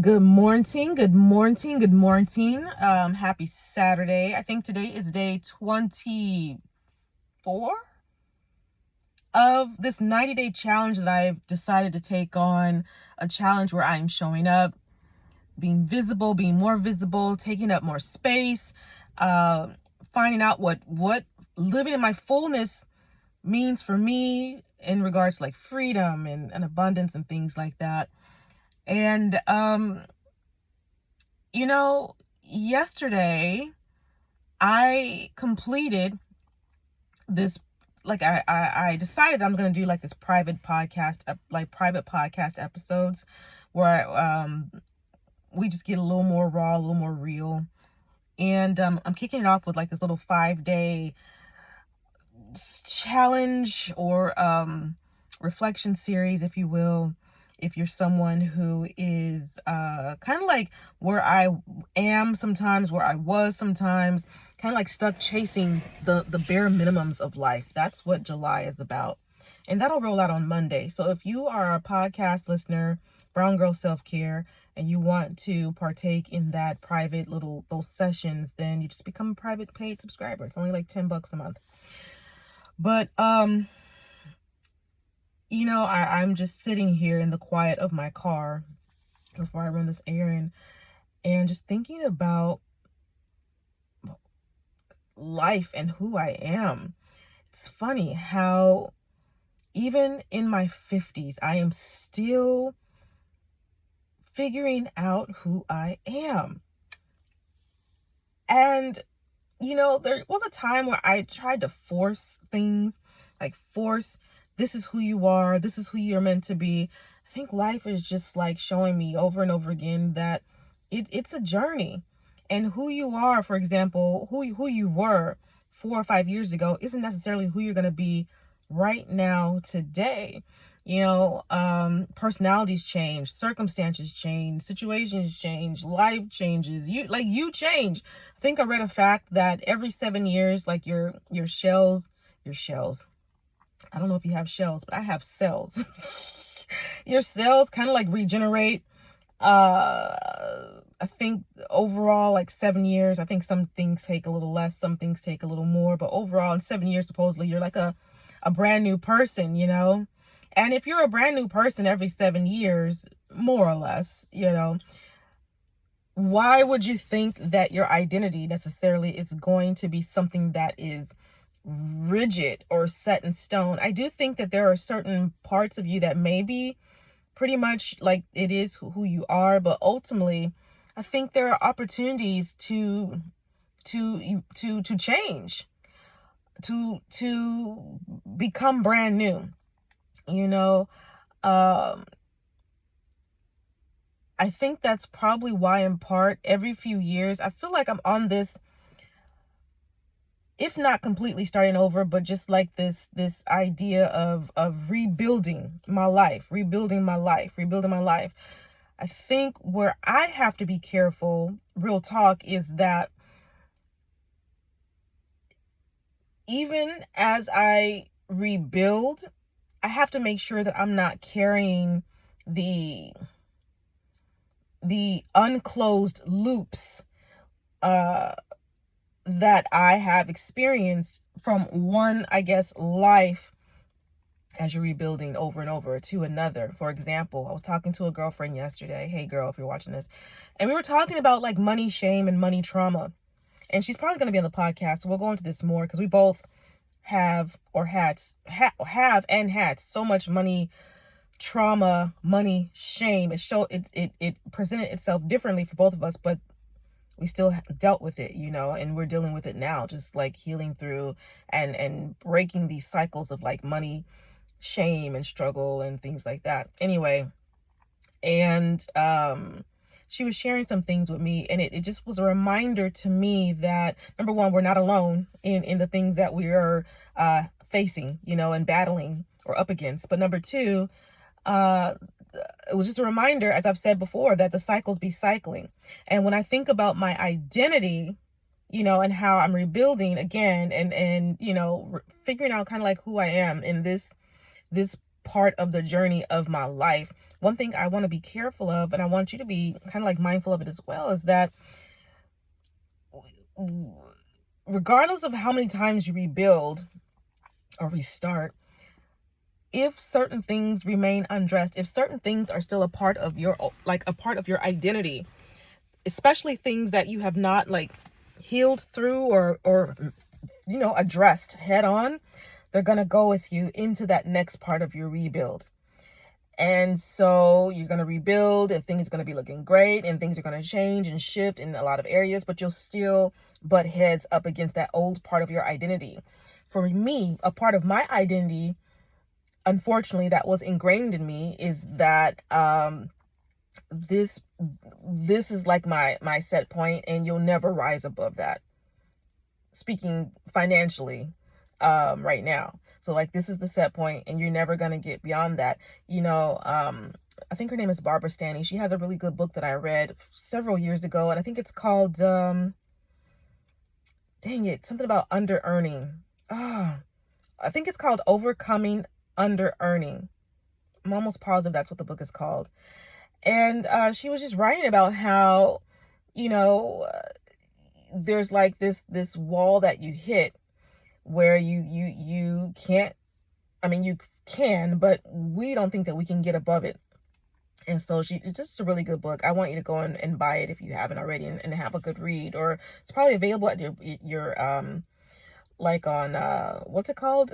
Good morning, good morning, good morning. Happy Saturday. I think today is day 24 of this 90-day challenge that I've decided to take on. A challenge where I'm showing up, being visible, being more visible, taking up more space, uh, finding out what living in my fullness means for me in regards to like freedom and abundance and things like that. And yesterday I completed this, like I decided that I'm gonna do like this private podcast, like private podcast episodes where we just get a little more raw, a little more real. And I'm kicking it off with like this little 5-day challenge or reflection series, if you will. If you're someone who is kind of like where I am sometimes, where I was sometimes, kind of like stuck chasing the bare minimums of life. That's what July is about. And that'll roll out on Monday. So if you are a podcast listener, Brown Girl Self-Care, and you want to partake in that private little those sessions, then you just become a private paid subscriber. It's only like $10 a month. But I'm just sitting here in the quiet of my car before I run this errand and just thinking about life and who I am. It's funny how even in my 50s, I am still figuring out who I am. And, there was a time where I tried to force things, like force, this is who you are, this is who you're meant to be. I think life is just like showing me over and over again that it's a journey. And who you are, for example, who you were 4 or 5 years ago isn't necessarily who you're going to be right now today. Personalities change, circumstances change, situations change, life changes. You change. I think I read a fact that every 7 years, like your shells. I don't know if you have shells, but I have cells. Your cells kind of like regenerate. I think overall, like 7 years. I think some things take a little less, some things take a little more, but overall in 7 years, supposedly you're like a brand new person, And if you're a brand new person every 7 years, more or less, why would you think that your identity necessarily is going to be something that is rigid or set in stone? I do think that there are certain parts of you that may be pretty much like it is who you are, but ultimately, I think there are opportunities to change, to become brand new. I think that's probably why, in part, every few years, I feel like I'm on this, if not completely starting over, but just like this idea of rebuilding my life. I think where I have to be careful, real talk, is that even as I rebuild, I have to make sure that I'm not carrying the unclosed loops that I have experienced from one, I guess, life as you're rebuilding over and over to another. For example, I was talking to a girlfriend yesterday. Hey girl, if you're watching this. And we were talking about like money shame and money trauma. And she's probably going to be on the podcast. So we'll go into this more because we both have or had so much money trauma, money shame. It presented itself differently for both of us, but we still dealt with it, and we're dealing with it now, just like healing through and breaking these cycles of like money shame and struggle and things like that. Anyway, and she was sharing some things with me, and it just was a reminder to me that, number one, we're not alone in the things that we are facing, and battling or up against. But number two, it was just a reminder, as I've said before, that the cycles be cycling. And when I think about my identity, and how I'm rebuilding again and figuring out kind of like who I am in this part of the journey of my life. One thing I want to be careful of, and I want you to be kind of like mindful of it as well, is that regardless of how many times you rebuild or restart, if certain things remain undressed, if certain things are still a part of your, like a part of your identity, especially things that you have not like healed through or addressed head on, they're going to go with you into that next part of your rebuild. And so you're going to rebuild and things are going to be looking great and things are going to change and shift in a lot of areas, but you'll still butt heads up against that old part of your identity. For me, a part of my identity, unfortunately, that was ingrained in me is that this is like my set point, and you'll never rise above that. Speaking financially, right now. So like, this is the set point and you're never going to get beyond that. I think her name is Barbara Stanny. She has a really good book that I read several years ago, and I think it's called, something about under earning. I think it's called Overcoming Under Earning. I'm almost positive that's what the book is called. And she was just writing about how, there's like this wall that you hit where you can't, you can, but we don't think that we can get above it. And so it's just a really good book. I want you to go and buy it if you haven't already, and have a good read. Or it's probably available at your like on what's it called?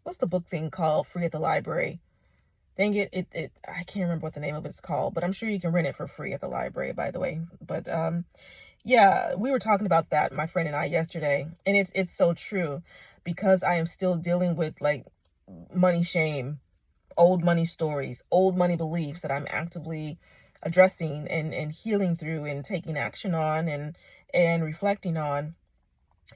What's the book thing called? Free at the library. Dang it, I can't remember what the name of it's called, but I'm sure you can rent it for free at the library, by the way. But yeah, we were talking about that, my friend and I, yesterday, and it's so true, because I am still dealing with like money shame, old money stories, old money beliefs that I'm actively addressing and healing through and taking action on and reflecting on.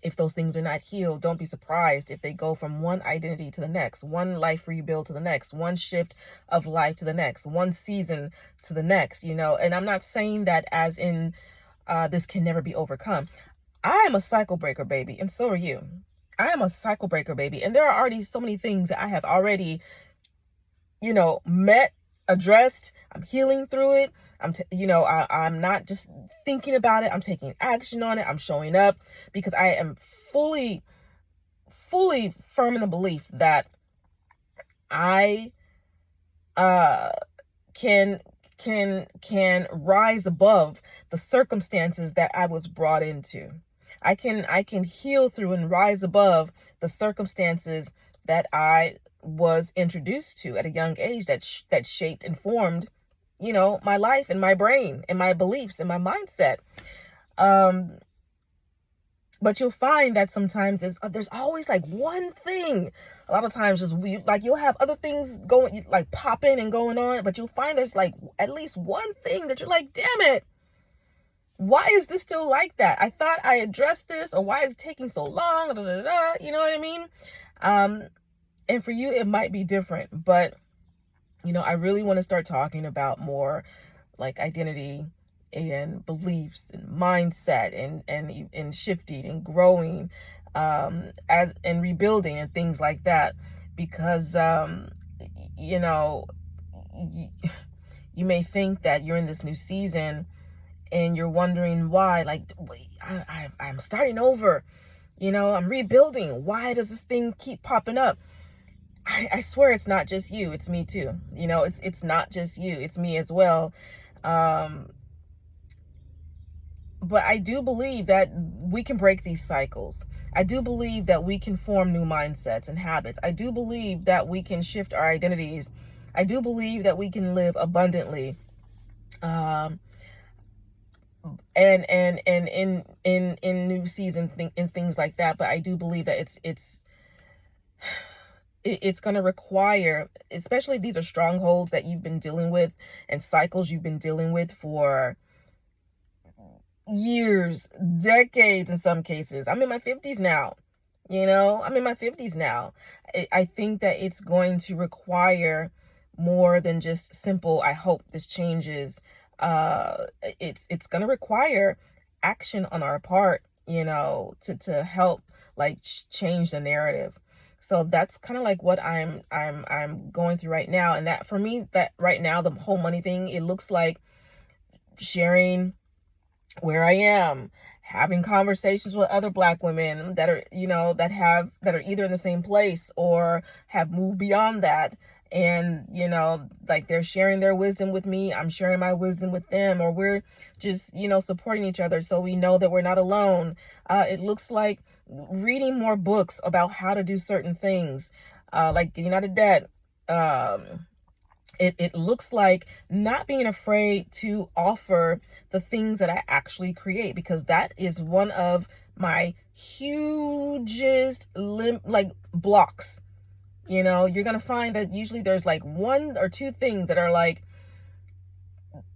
If those things are not healed, don't be surprised if they go from one identity to the next, one life rebuild to the next, one shift of life to the next, one season to the next, and I'm not saying that as in this can never be overcome. I am a cycle breaker, baby, and so are you. I am a cycle breaker, baby, and there are already so many things that I have already, met, addressed. I'm healing through it. I'm not just thinking about it. I'm taking action on it. I'm showing up because I am fully firm in the belief that I can rise above the circumstances that I was brought into. I can heal through and rise above the circumstances that I was introduced to at a young age that shaped and formed, my life and my brain and my beliefs and my mindset. But you'll find that sometimes there's always like one thing. A lot of times you'll have other things going, like popping and going on, but you'll find there's like at least one thing that you're like, damn it, why is this still like that? I thought I addressed this, or why is it taking so long? Da, da, da, da, you know what I mean? And for you, it might be different, but I really want to start talking about more like identity and beliefs and mindset and shifting and growing, and rebuilding and things like that, because you may think that you're in this new season and you're wondering why, like, I'm starting over, I'm rebuilding. Why does this thing keep popping up? I swear it's not just you. It's me too. It's not just you. It's me as well. But I do believe that we can break these cycles. I do believe that we can form new mindsets and habits. I do believe that we can shift our identities. I do believe that we can live abundantly. And in new season and things like that. But I do believe that it's going to require, especially if these are strongholds that you've been dealing with and cycles you've been dealing with for years, decades in some cases. I'm in my 50s now. I'm in my 50s now. I think that it's going to require more than just simple, I hope this changes. It's going to require action on our part, to help like change the narrative. So that's kind of like what I'm going through right now. And that for me, that right now, the whole money thing, it looks like sharing where I am, having conversations with other Black women that are, that are either in the same place or have moved beyond that. And, like they're sharing their wisdom with me, I'm sharing my wisdom with them, or we're just, supporting each other so we know that we're not alone. It looks like reading more books about how to do certain things, like getting out of debt. It looks like not being afraid to offer the things that I actually create, because that is one of my hugest blocks. You're going to find that usually there's like one or two things that are like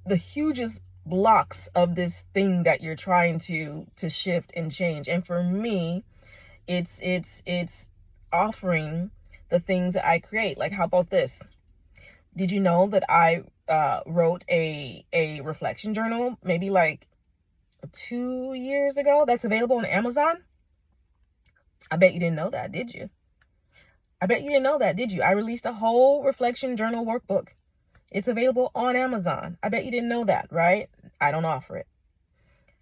the hugest blocks of this thing that you're trying to shift and change. And for me, it's offering the things that I create. Like, how about this? Did you know that I wrote a reflection journal maybe like 2 years ago that's available on Amazon? I bet you didn't know that, did you? I bet you didn't know that, did you? I released a whole reflection journal workbook. It's available on Amazon. I bet you didn't know that, right? I don't offer it.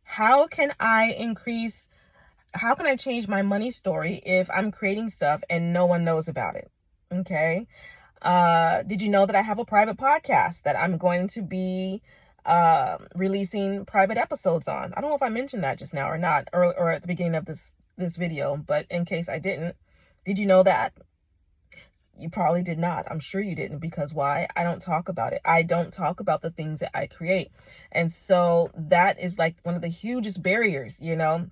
How can I change my money story if I'm creating stuff and no one knows about it? Okay. Did you know that I have a private podcast that I'm going to be releasing private episodes on? I don't know if I mentioned that just now or not, or at the beginning of this video, but in case I didn't, did you know that? You probably did not. I'm sure you didn't, because why? I don't talk about it. I don't talk about the things that I create. And so that is like one of the hugest barriers, and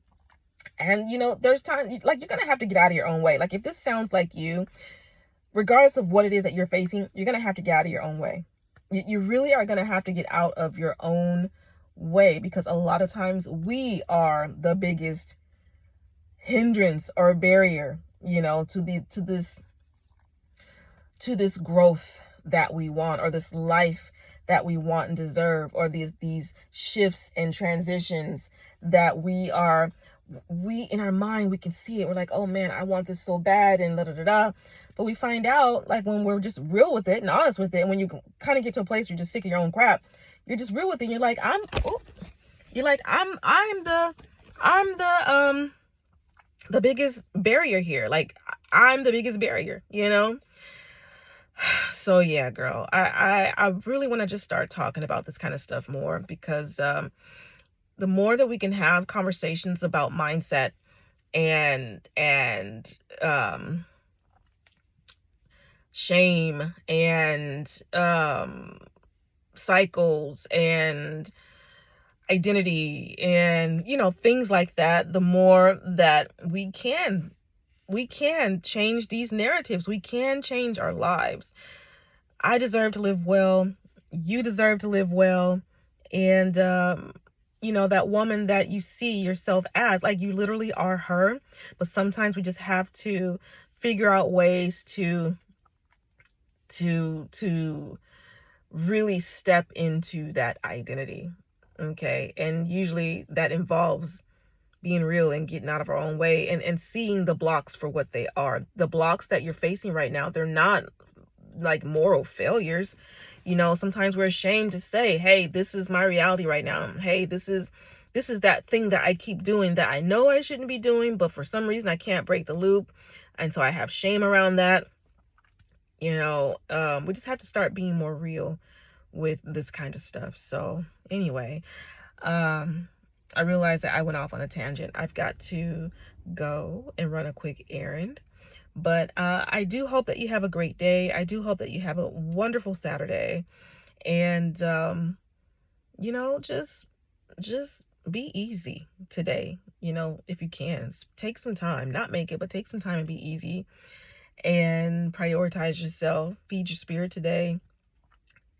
there's times like you're going to have to get out of your own way. Like, if this sounds like you, regardless of what it is that you're facing, you're going to have to get out of your own way. You really are going to have to get out of your own way, because a lot of times we are the biggest hindrance or barrier, to this growth that we want, or this life that we want and deserve, or these shifts and transitions that we in our mind, we can see it. We're like, oh man, I want this so bad, and da da da da. But we find out, like, when we're just real with it and honest with it, and when you kind of get to a place where you're just sick of your own crap, you're just real with it. And you're like, I'm the biggest barrier here. Like, I'm the biggest barrier, So yeah, girl, I really want to just start talking about this kind of stuff more, because the more that we can have conversations about mindset and shame and cycles and identity and things like that, the more that we can change these narratives. We can change our lives. I deserve to live well. You deserve to live well. And that woman that you see yourself as, like, you literally are her. But sometimes we just have to figure out ways to really step into that identity. Okay. And usually that involves being real and getting out of our own way, and seeing the blocks for what they are. The blocks that you're facing right now, they're not like moral failures. Sometimes we're ashamed to say, hey, this is my reality right now. Hey, this is that thing that I keep doing that I know I shouldn't be doing, but for some reason I can't break the loop. And so I have shame around that. We just have to start being more real with this kind of stuff. So anyway, I realized that I went off on a tangent. I've got to go and run a quick errand. But I do hope that you have a great day. I do hope that you have a wonderful Saturday. And, just be easy today. If you can, take some time, not make it, but take some time and be easy and prioritize yourself. Feed your spirit today.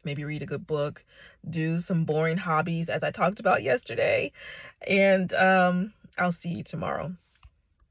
Maybe read a good book, do some boring hobbies as I talked about yesterday. And I'll see you tomorrow.